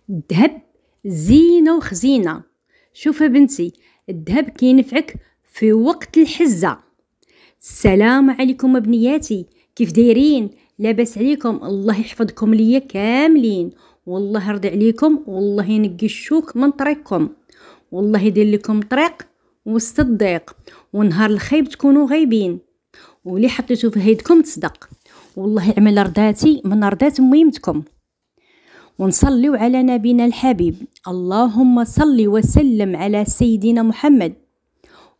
الذهب زينة وخزينة. شوف بنتي، الذهب كينفعك في وقت الحزة. السلام عليكم بنياتي، كيف دايرين؟ لاباس عليكم؟ الله يحفظكم ليا كاملين، والله يرضي عليكم، والله ينقي الشوك من طريقكم، والله يدير لكم طريق وسط الضيق، ونهار الخيب تكونوا غايبين، ولي حطيتو في هيدكم تصدق، والله يعمل رضاتي من رضات ميمتكم. ونصليو على نبينا الحبيب، اللهم صل وسلم على سيدنا محمد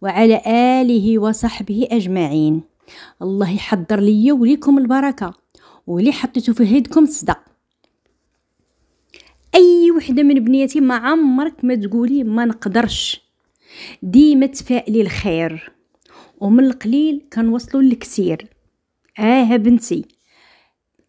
وعلى آله وصحبه أجمعين. الله يحضر لي وليكم البركة، ولي حطيتو في يدكم تصدق. أي وحدة من بنياتي ما عمرك ما تقولي ما نقدرش، ديما تفائلي الخير، ومن القليل كنوصلوا للكثير. بنتي،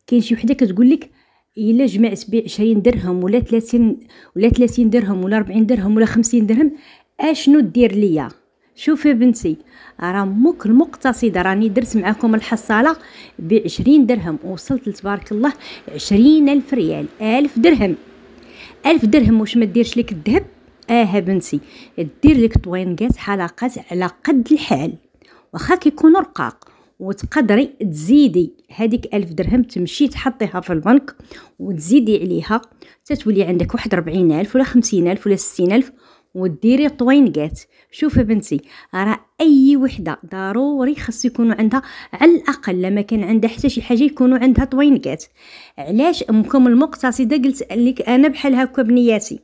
كاين شي وحده كتقول لك الا جمعت ب 20 درهم ولا 30 درهم ولا 40 درهم ولا 50 درهم اشنو دير ليا؟ شوفي بنتي، راه موك المقتصده، راني درت معاكم الحصاله ب 20 درهم ووصلت تبارك الله 20,000 ريال. 1000 درهم، 1000 درهم واش ما ديرش لك الذهب؟ بنتي، دير لك طوينقات حلقات على قد الحال، واخا كيكونوا رقاق، وتقدري تزيدي هذيك 1000 درهم تمشي تحطيها في البنك وتزيدي عليها تتولي عندك واحد 40,000 ولا 50,000 ولا 60,000 وديري طوينقات. شوفي بنتي، راه اي وحده ضروري خاص يكونوا عندها على الاقل، لما كان عندها حتى شي حاجه يكونوا عندها طوينقات. علاش امكم المقتصده قلت لك انا بحال هكا بنياتي؟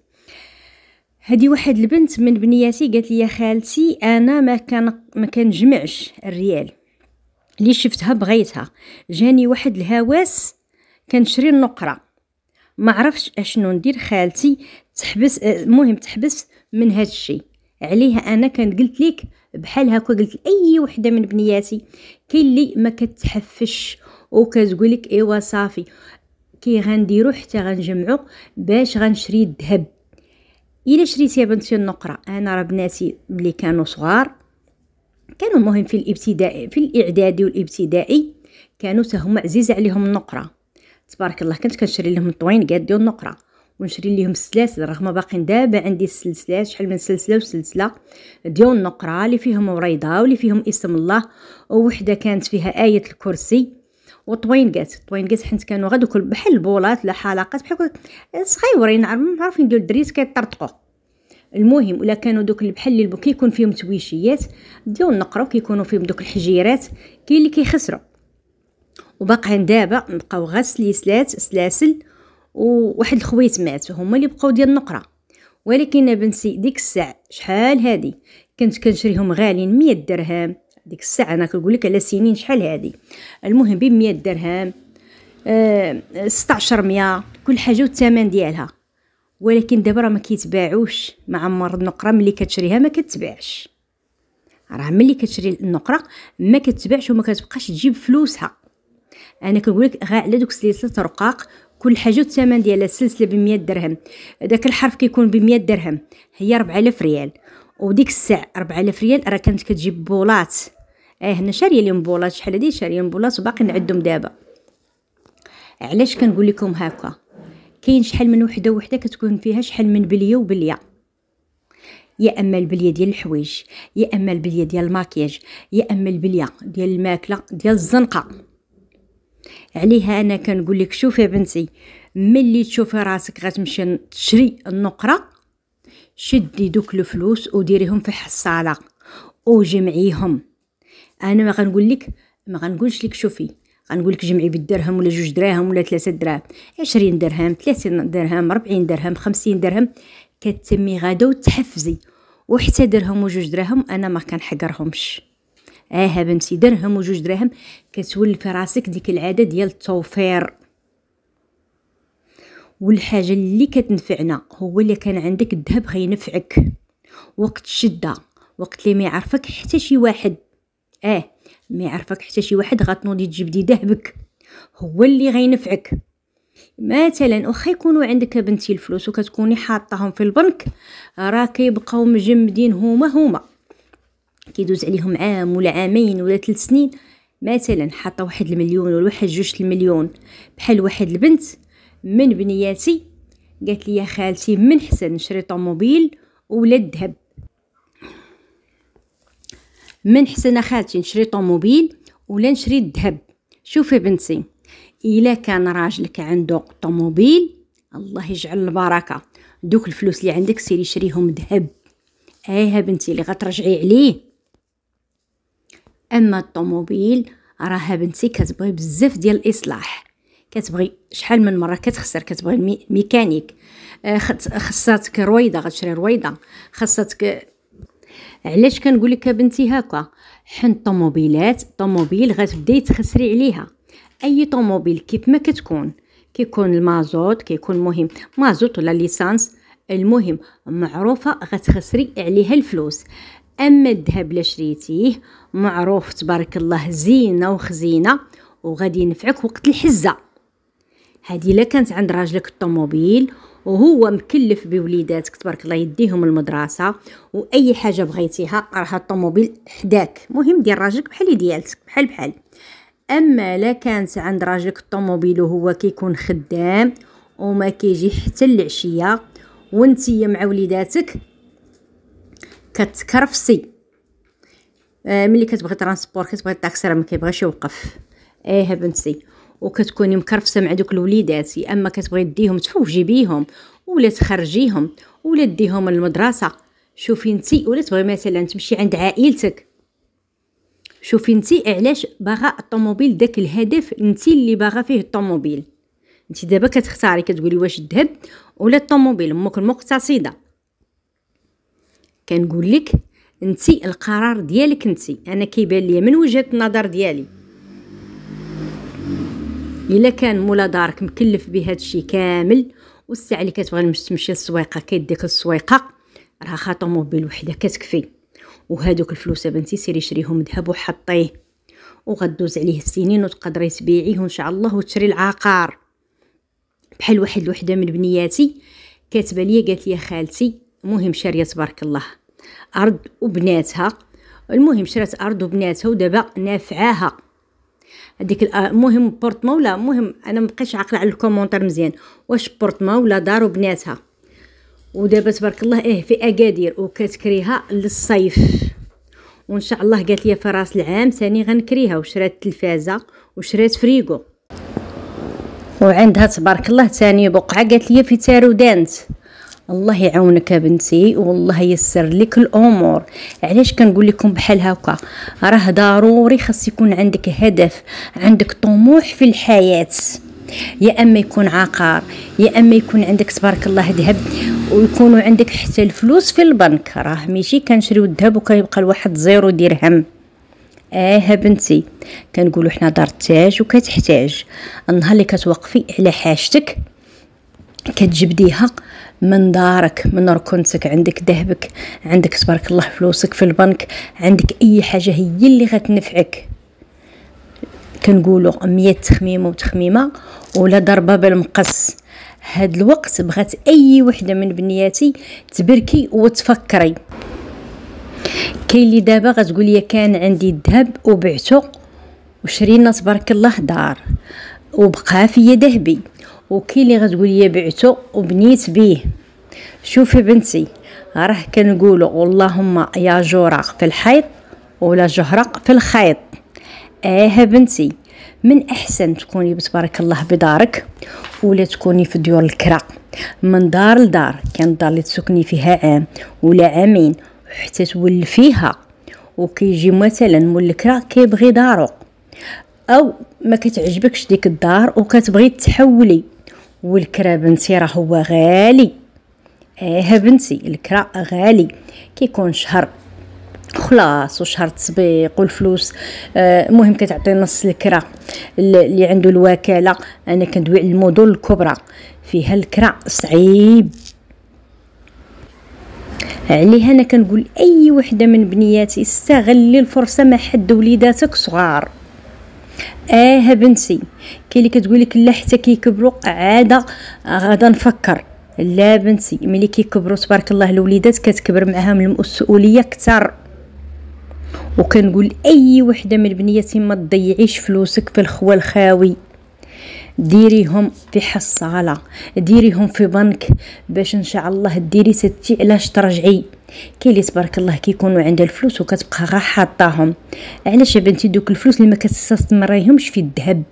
هذه واحد البنت من بنياتي قالت لي يا خالتي انا ما كنجمعش الريال اللي شفتها بغيتها، جاني واحد الهواس كنشري النقره، ما عرفتش اشنو ندير. خالتي تحبس، المهم تحبس من هذا الشيء عليها. انا كنت قلت لك بحال هكا، قلت اي وحده من بنياتي كاين اللي ما كتحفش وكتقول لك ايوا صافي كي غنديرو حتى غنجمعو باش غنشري الذهب. الا شريتي يا بنتي النقره، انا راه بناتي ملي كانوا صغار كانوا مهم في الابتدائي، في الاعدادي والابتدائي كانوا تهم عزيز عليهم النقره تبارك الله. كنت كنشري لهم الطوينقات ديال النقره ونشري لهم السلاسل، رغم باقي دابا عندي السلسلات، شحال من سلسله وسلسله ديال النقره اللي فيهم وريضه واللي فيهم اسم الله، ووحده كانت فيها ايه الكرسي، وطوينقات حيت كانوا غا دوك بحال البولات لا حلقات بحال صغيورين، عارفين ديال الدريس كيطرطقوا. المهم ولا كانوا دوك بحال اللي كيكون فيهم تويشيات ديال النقره وكيكونوا فيهم دوك الحجيرات، كاين اللي كيخسروا. وباقيين دابا بقاو غير سلاسل وواحد الخويت مات هما اللي بقاو ديال النقره. ولكن بنتي ديك الساعه شحال هادي كنت كنشريهم غالين 100 درهم ديك الساعه، انا كنقول لك على سنين شحال هادي، المهم ب 100 درهم 1600 كل حاجه والثمن ديالها. ولكن دابا راه ما كيتباعوش، مع عمر النقره ملي كتشريها ما كتباعش، راه ملي كتشري النقره ما كتباعش وما كتبقاش تجيب فلوسها. انا كنقول لك غا على دوك سلسله رقاق كل حاجه الثمن ديالها، السلسله ب 100 درهم، داك الحرف كيكون ب 100 درهم هي 4000 ريال. وديك الساعه 4000 ريال راه كانت كتجيب بولات. هنا شاريه لهم بولات، شحال هادي شاريه بولات وباقي نعدهم دابا. علاش كنقول لكم هكا؟ كاين شحال من وحده كتكون فيها شحال من بليه وبليه، يا اما البليه ديال الحوايج، يا اما البليه ديال الماكياج، يا اما البليه ديال الماكله ديال الزنقه. عليها انا كنقول لك شوفي بنتي، ملي تشوفي راسك غتمشي تشري النقره شدي دوك الفلوس وديريهم في حصاله وجمعيهم. انا ما غنقولش لك شوفي، غنقول لك جمعي بالدرهم ولا 2 دراهم ولا 3 دراهم، 20 درهم 30 درهم 40 درهم 50 درهم، كتمي غادا وتحفزي. وحتى درهم و2 دراهم انا ما كنحقرهمش. بنتي درهم و2 دراهم كتولي في راسك ديك العاده ديال التوفير. والحاجه اللي كتنفعنا هو اللي كان عندك الذهب غينفعك وقت الشده، وقت اللي ما يعرفك حتى شي واحد، ما يعرفك حتى شي واحد غتنوضي تجبدي ذهبك هو اللي غينفعك. مثلا واخا يكونوا عندك بنتي الفلوس وكتكوني حاطاهم في البنك، راه كيبقاو مجمدين هما كيدوز عليهم عام ولا عامين ولا 3 سنين، مثلا حاطه 1 المليون ولا 1 2 المليون. بحال واحد البنت من بنياتي قالت لي يا خالتي من حسن نشري طوموبيل ولا الذهب؟ من حسن خالتي نشري طوموبيل ولا نشري الذهب؟ شوفي بنتي، الا كان راجلك عنده طوموبيل الله يجعل البركه، دوك الفلوس اللي عندك سيري شريهم ذهب. بنتي اللي غترجعي عليه. اما الطوموبيل راها بنتي كتبغي بزاف ديال الاصلاح، كتبغي شحال من مره كتخسر، كتبغي ميكانيك، خصاتك رويضه، غتشري رويضه، خصاتك. علاش كنقول لك بنتي هكا؟ حن طوموبيل غتبداي تخسري عليها. اي طوموبيل كيف ما كيكون المازوت، كيكون مهم مازوت ولا ليسانس، المهم معروفه غتخسري عليها الفلوس. اما الذهب لا شريتيه معروف تبارك الله زينه وخزينه وغادي ينفعك وقت الحزه. هذه الا كانت عند راجلك الطوموبيل وهو مكلف بوليداتك تبارك الله يديهم المدرسه واي حاجه بغيتيها، راه الطوموبيل حداك، مهم ديال راجلك بحال ديالك بحال. اما لا كانت عند راجلك الطوموبيل وهو كيكون خدام وما كيجي حتى العشيه وانتي مع وليداتك كتكرفسي، ملي كتبغي ترانسبور كتبغي الطاكسي راه ما كيبغيش يوقف. بنتي وكتكوني مكرفسه مع دوك الوليدات، يا اما كتبغي ديهم تفوجي بيهم ولا تخرجيهم ولا ديهم للمدرسه. شوفي انتي، ولا تبغي مثلا تمشي عند عائلتك، شوفي انتي علاش باغا الطوموبيل، داك الهدف انتي اللي باغا فيه الطوموبيل. انتي دابا كتختاري كتقولي واش الذهب ولا الطوموبيل. امك المقتصده كنقول لك انتي القرار ديالك انتي. انا كيبان ليا من وجهه النظر ديالي الا كان مولا دارك مكلف بهذا الشيء كامل والساعه اللي كتبغي تمشي للسويقه كيديك للسويقه، راه طوموبيل وحده كتكفي. وهذوك الفلوس بنتي سيري شريهم ذهب وحطيه، وغدوز عليه السنين وتقدري تبيعيه ان شاء الله وتشري العقار. بحال وحده من بنياتي كاتبه لي قالت لي خالتي مهم شاريه تبارك الله ارض وبناتها، المهم شرات ارض وبناتها ودابا نافعاها. هذيك المهم بورتمو ولا المهم انا مبقيتش عاقله على الكومونتير مزيان واش بورتمو ولا دار وبناتها، ودابا تبارك الله في اكادير وكتكريها للصيف، وان شاء الله قالت لي في راس العام ثاني غنكريها، وشرات تلفازه وشرات فريغو، وعندها تبارك الله ثاني بقعه قالت لي في تارودانت. الله يعاونك بنتي والله يسر لك الامور. علاش كنقول لكم بحال هكا؟ راه ضروري خاص يكون عندك هدف، عندك طموح في الحياه، يا اما يكون عقار يا اما يكون عندك تبارك الله ذهب ويكونوا عندك حتى الفلوس في البنك. راه ماشي كنشريو الذهب وكيبقى الواحد 0 درهم. بنتي كنقولوا حنا دار التاج وكتحتاج. النهار اللي كتوقفي على حاجتك كتجبديها من دارك من ركنتك، عندك ذهبك، عندك تبارك الله فلوسك في البنك، عندك اي حاجه هي اللي غتنفعك. كنقولوا 100 تخميمه وتخميمه ولا ضربه بالمقص. هاد الوقت بغات اي وحده من بنياتي تبركي وتفكري. كاين اللي دابا غتقول لي كان عندي الذهب وبعته وشرينا تبارك الله دار وبقى فيا ذهبي، وكاين اللي غتقول لي بعته وبنيت بيه. شوفي بنتي راه كنقولوا اللهم يا جورق في الحيط ولا جهرق في الخيط. بنتي من احسن تكوني بتبارك الله بدارك ولا تكوني في ديور الكرا، من دار لدار. كان الدار اللي تسكني فيها عام ولا عامين حتى تولفيها، وكيجي مثلا مول الكرا كيبغي دارو او ما كتعجبكش ديك الدار وكتبغي تحولي، والكرا بنتي راه هو غالي. بنتي الكرا غالي، كيكون شهر خلاص وشهر تسبيق والفلوس. المهم كتعطي نص الكرا اللي عنده الوكاله. انا كندوي على المدن الكبرى فيها الكرا صعيب عليها. انا كنقول اي وحده من بنياتي استغلي الفرصه مع حد وليداتك صغار. بنتي كاين اللي كتقولك لا حتى كيكبروا عاده غادا نفكر. لا بنتي ملي كيكبروا تبارك الله الوليدات كتكبر معاهم المسؤوليه اكثر. وكنقول اي وحده من بنياتي ما تضيعيش فلوسك في الخوا الخاوي. ديريهم في حصاله، ديريهم في بنك، باش ان شاء الله ديري ستي علاش ترجعي. كاين اللي تبارك الله كيكونوا عندها الفلوس وكتبقى غير حاطاهم. علاش يا بنتي دوك الفلوس اللي ما كتستثمريهمش في الذهب؟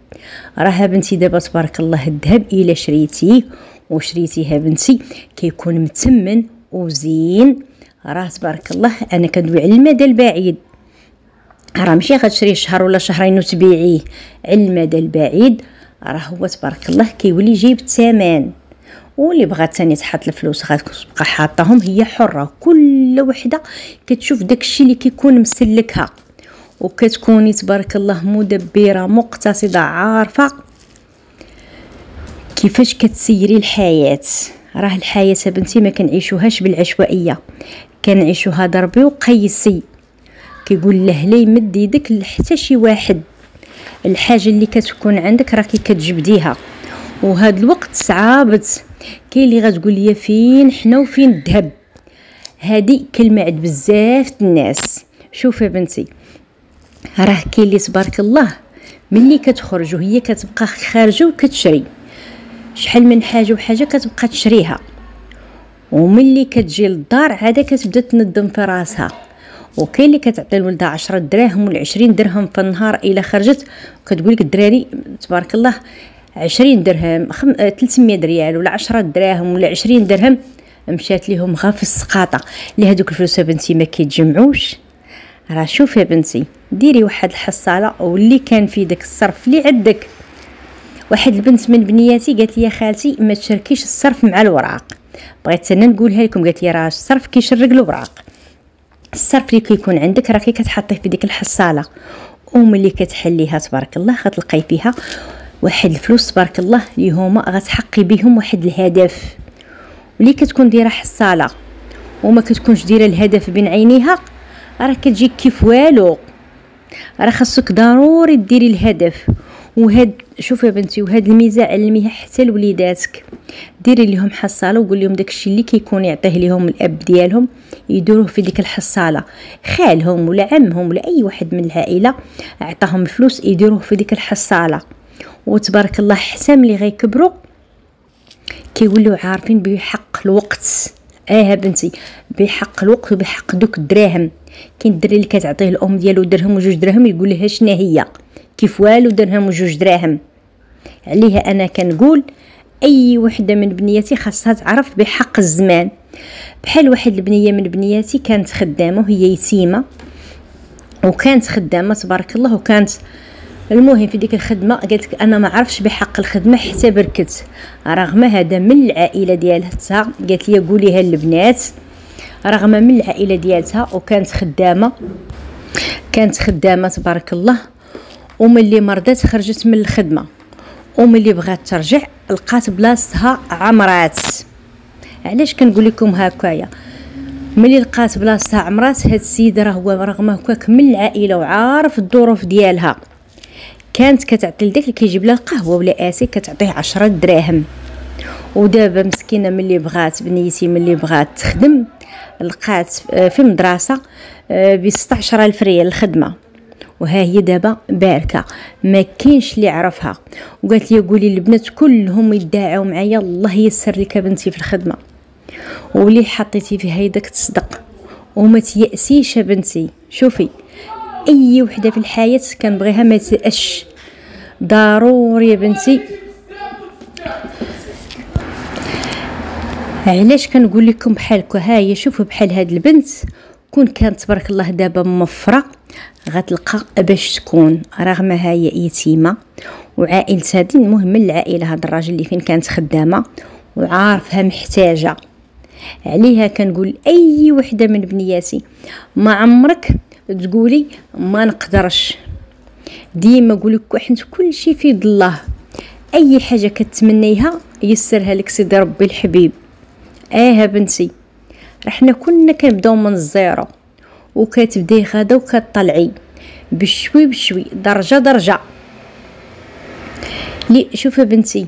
راه بنتي دابا تبارك الله الذهب الا شريتيه وشريتيها بنتي كيكون متمن وزين. راه تبارك الله انا كندوي على المدى البعيد، راه ماشي غتشريه شهر ولا شهرين وتبيعيه، على المدى البعيد راه هو تبارك الله كيولي جايب الثمن. واللي بغات ثاني تحط الفلوس غتبقى حاطاهم، هي حره، كل وحده كتشوف داكشي اللي كيكون مسلكها، وكتكوني تبارك الله مدبره مقتصده عارفه كيفاش كتسيري الحياه. راه الحياه بنتي ما كنعيشوهاش بالعشوائيه، كنعيشوها ضربي وقيسي. كيقول له لا يمد يدك لحتى شي واحد، الحاجه اللي كتكون عندك راكي كتجبديها. وهاد الوقت صعابت، كاين اللي غتقول لي فين حنا وفين الذهب. هادي كلمه عند بزاف الناس. شوفي بنتي، راه كاين اللي تبارك الله ملي كتخرج وهي كتبقى خارجه وكتشري شحال من حاجه وحاجه كتبقى تشريها، وملي كتجي للدار عاده كتبدا تندم في راسها. وكاين اللي كتعطي لولدها 10 دراهم ولا 20 درهم في النهار الا خرجت، وكتقول لك الدراري تبارك الله 20 درهم 300 ريال ولا 10 دراهم ولا 20 درهم مشات ليهم غا في السقاطه. لهذوك الفلوس يا بنتي ما كيتجمعوش. راه شوف يا بنتي، ديري واحد الحصاله واللي كان في داك الصرف اللي عندك. واحد البنت من بنياتي قالت لي يا خالتي ما تشاركيش الصرف مع الوراق. بغيت انا نقولها لكم، قالت لي راه الصرف كيشرق الوراق. الصرف اللي كيكون عندك راكي كتحطيه في ديك الحصاله، وملي كتحليها تبارك الله غتلقاي فيها واحد الفلوس تبارك الله اللي هما غتحقي بهم واحد الهدف. ولي كتكون دايره حصاله وما كتكونش دايره الهدف بين عينيها راه كتجيك كيف والو. راه خاصك ضروري ديري الهدف. وهاد شوفي يا بنتي، وهاد الميزه علميها حتى لوليداتك. ديري لهم حصاله وقول لهم داكشي اللي كيكون يعطيه لهم الاب ديالهم يديروه في ديك الحصاله، خالهم ولا عمهم ولا اي واحد من العائله عطاهم الفلوس يديروه في ديك الحصاله. وتبارك الله حتى ملي غيكبروا كيولوا عارفين بحق الوقت. بنتي بحق الوقت وبحق دوك الدراهم. كاين الدري اللي كتعطيه الام ديالو درهم وجوج دراهم يقول لها شنو هي كيف والو درهم وجوج دراهم. عليها انا كنقول اي وحده من بنياتي خاصها تعرف بحق الزمان. بحال واحد البنيه من بنياتي كانت خدامه وهي يتيمه، وكانت خدامه تبارك الله، وكانت المهم في ديك الخدمه قالت لك انا ما عرفش بحق الخدمه حتى بركت، رغم هذا من العائله ديالها. قالت لي قوليها للبنات رغم من العائله ديالتها، وكانت خدامه تبارك الله. وملي مرضت خرجت من الخدمه، وملي بغات ترجع لقات بلاصتها عمرات. علاش كنقول لكم هكايا؟ ملي لقات بلاصتها عمرات، هاد السيده راه هو رغم هكاك من العائله وعارف الظروف ديالها، كانت كتعطي لداك اللي كيجيب لها القهوه ولا اسي كتعطيه 10 دراهم. ودابا مسكينه ملي بغات بنيتي ملي بغات تخدم لقات في المدرسه ب 16000 ريال الخدمه، وها هي دابا باركه ما كاينش اللي يعرفها. وقالت لي قولي للبنات كلهم يدعوا معايا الله ييسر لك بنتي في الخدمه، ولي حطيتي فيها يدك تصدق وما تيأسيش يا بنتي. شوفي اي وحده في الحياه كنبغيها ما تيأسش، ضروري يا بنتي. علاش كنقول لكم بحالكم؟ ها هي شوفوا بحال هاد البنت كون كانت تبارك الله دابا موفره غتلقى باش تكون، رغم هي يتيمه وعائلتها هذه المهم من العائله هذا الراجل اللي فين كانت خدامه وعارفها محتاجه. عليها كنقول اي وحده من بنياتي ما عمرك تقولي ما نقدرش، ديما نقولك حنا كل شيء في يد الله. اي حاجه كتمنيها يسرها لك سيدي ربي الحبيب. بنتي راه حنا كنا كنبداو من الزيرو، وكتبداي غدا وكتطلعي بشوي بشوي درجه درجه. لي شوفي بنتي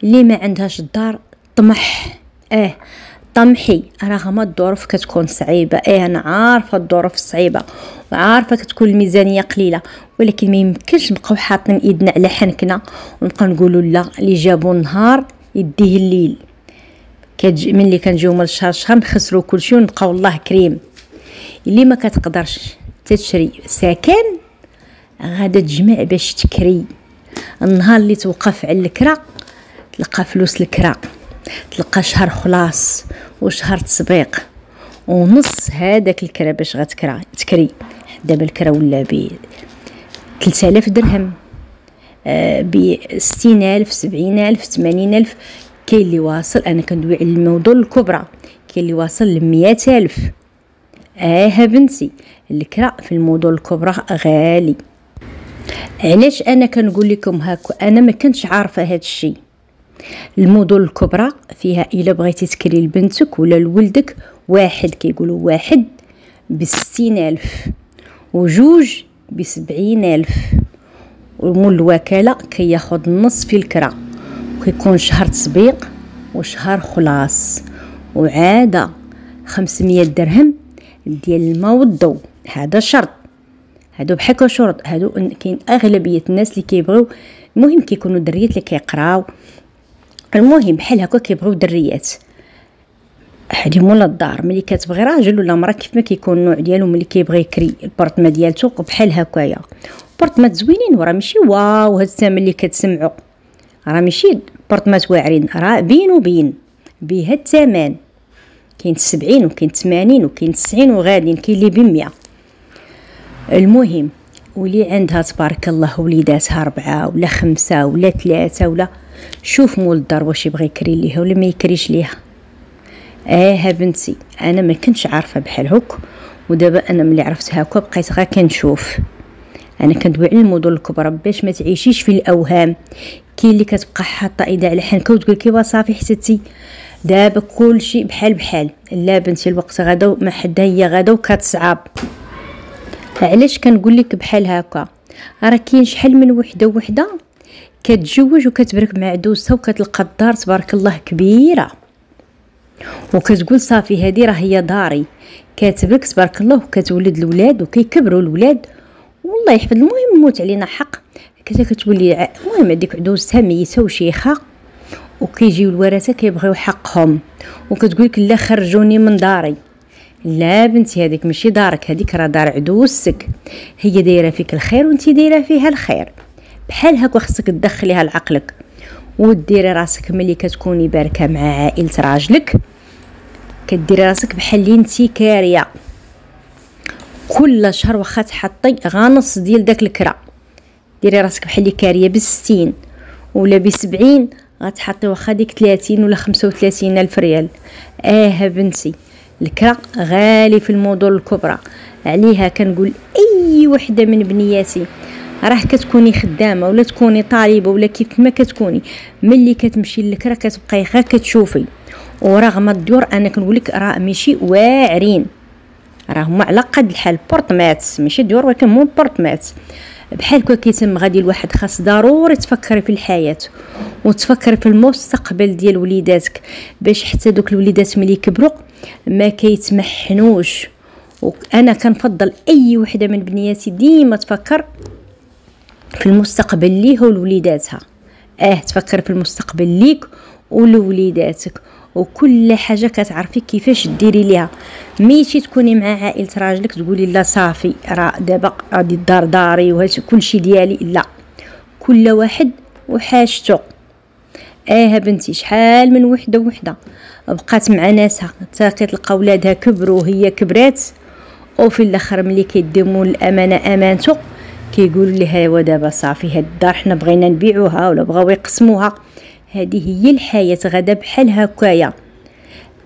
اللي ما عندهاش الدار طمح طمحي، رغم الظروف كتكون صعيبه، انا عارفه الظروف صعيبه وعارفه كتكون الميزانيه قليله، ولكن ما يمكنش نبقاو حاطين ايدنا على حنكنا ونبقاو نقولوا لا اللي جابوا النهار يديه الليل. ملي كنجيو من الشهر شهر نخسروا كلشي ونبقاو الله كريم. اللي ما كتقدرش تشري سكن غادا تجمع باش تكري. النهار اللي توقف على الكرا تلقى فلوس الكرا، تلقى شهر خلاص وشهر تسبيق ونص هذاك الكرا باش تكري. دابا الكرا ولا ب 3000 درهم، ب 60000 70000 80000. كاين اللي واصل، انا كندوي على المدن الكبرى، كاين اللي واصل ل 100000. بنتي الكرا في المدن الكبرى غالي. علاش انا كنقول لكم هكا؟ انا ما كنتش عارفه هذا الشيء. المدن الكبرى فيها الا بغيتي تكري لبنتك ولا لولدك، واحد كيقولوا واحد ب60000 وجوج ب70000، ومول الوكاله كياخذ النص في الكرا، وكيكون شهر تسبيق وشهر خلاص، وعاده 500 درهم ديال الماء والضو. هذا شرط، هادو بحال شروط. هادو كاين اغلبيه الناس اللي كيبغيو، المهم كيكونوا دريات اللي كيقراو، المهم بحال هكا كيبغيو دريات. حدي مولا الدار ملي كتبغي راجل ولا مرا كيف ما كيكون النوع ديالو، ملي كيبغي يكري البورطما ديالته بحال هكايا، بورطمات زوينين وراه ماشي واو هاد الثمن اللي كتسمعوا، راه ماشي بورطمات واعرين، راه بين وبين بها الثمن. كاين 70 وكاين 80 وكاين 90 وغاديين، كاين اللي ب100. المهم ولي عندها تبارك الله وليداتها 4 ولا 5 ولا 3 ولا، شوف مول الدار واش يبغي يكري ليها ولا ما يكريش ليها. بنتي انا ما كنتش عارفه بحال هك، ودابا انا ملي عرفت هكا بقيت غير كنشوف. انا كندوي على المدن الكبرى باش ما تعيشيش في الاوهام. كاين اللي كتبقى حاطه ايدها على حنكه وتقول كيوا صافي حسيتي دابا كلشي بحال. لا بنتي الوقت غدا ما حدا هي غدا وكتصعب. علاش كنقول لك بحال هكا؟ راه كاين شحال من وحده كتجوج وكتبرك مع عدوزتها وكتلقى الدار تبارك الله كبيره، وكتقول صافي هذه راه هي داري، كاتبك تبارك الله وكتولد الولاد وكيكبروا الولاد والله يحفظ. المهم موت علينا حق كتولي المهم هذيك عدوزتها ميته وشيخه، وكيجيو الورثه كيبغيو حقهم، وكتقولك لا خرجوني من داري. لا بنتي هذيك ماشي دارك، هذيك راه دار عدوزتك، هي دايره فيك الخير وانت دايره فيها الخير. بحال هكا خصك تدخليها لعقلك وديري راسك ملي كتكوني باركه مع عائله راجلك، كديري راسك بحال اللي انتي كاريه. كل شهر واخا تحطي غا نص ديال داك الكرا، ديري راسك بحال اللي كاريه ب60 ولا ب70، غتحطي واخا ديك 30 ولا 35 الف ريال. بنتي الكرا غالي في المدن الكبرى. عليها كنقول اي وحده من بنياتي راه كتكوني خدامه ولا تكوني طالبه ولا كيف ما كتكوني، ملي كتمشي للكرا كتبقاي غير كتشوفي. ورغم الديور انا كنقولك راه ماشي واعرين، راه هما على قد الحال بورطمات ماشي ديور ولكن مو بورطمات. بحال هكا كيتم غادي الواحد خاص ضروري تفكري في الحياه وتفكري في المستقبل ديال وليداتك، باش حتى دوك الوليدات ملي يكبروا ما كيتمحنوش. وانا كنفضل اي وحده من بنياتي ديما تفكر في المستقبل ليها ولوليداتها. تفكر في المستقبل ليك ولوليداتك، وكل حاجه كتعرفي كيفاش ديري ليها. ماشي تكوني مع عائله راجلك تقولي لا صافي راه دابا غادي الدار داري وهذا كلشي ديالي، لا، كل واحد وحاجته. بنتي شحال من وحده بقات مع ناسها حتى كتلقى ولادها كبروا وهي كبرات، وفي الاخر ملي كيديموا الامانه امانته كيقولوا لها ايوا دابا صافي هاد الدار حنا بغينا نبيعوها ولا بغاو يقسموها. هذه هي الحياه غدا بحال هكايا.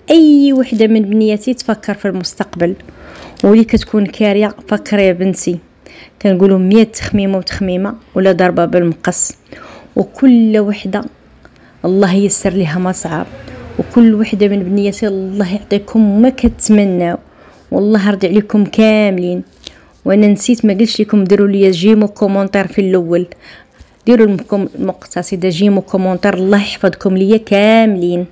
اي وحده من بنياتي تفكر في المستقبل، ولي كتكون كاريه فكري يا بنتي. كنقولوا 100 تخميمه وتخميمه ولا ضربه بالمقص، وكل وحده الله ييسر لها مصعب، وكل وحده من بنياتي الله يعطيكم ما كتمناو، والله يرضي عليكم كاملين. وانا نسيت ما قلتش لكم ديروا لي جيمو كومونتير في الاول، ديروا لكم مقتصده جيمو كومونتير، الله يحفظكم ليا كاملين.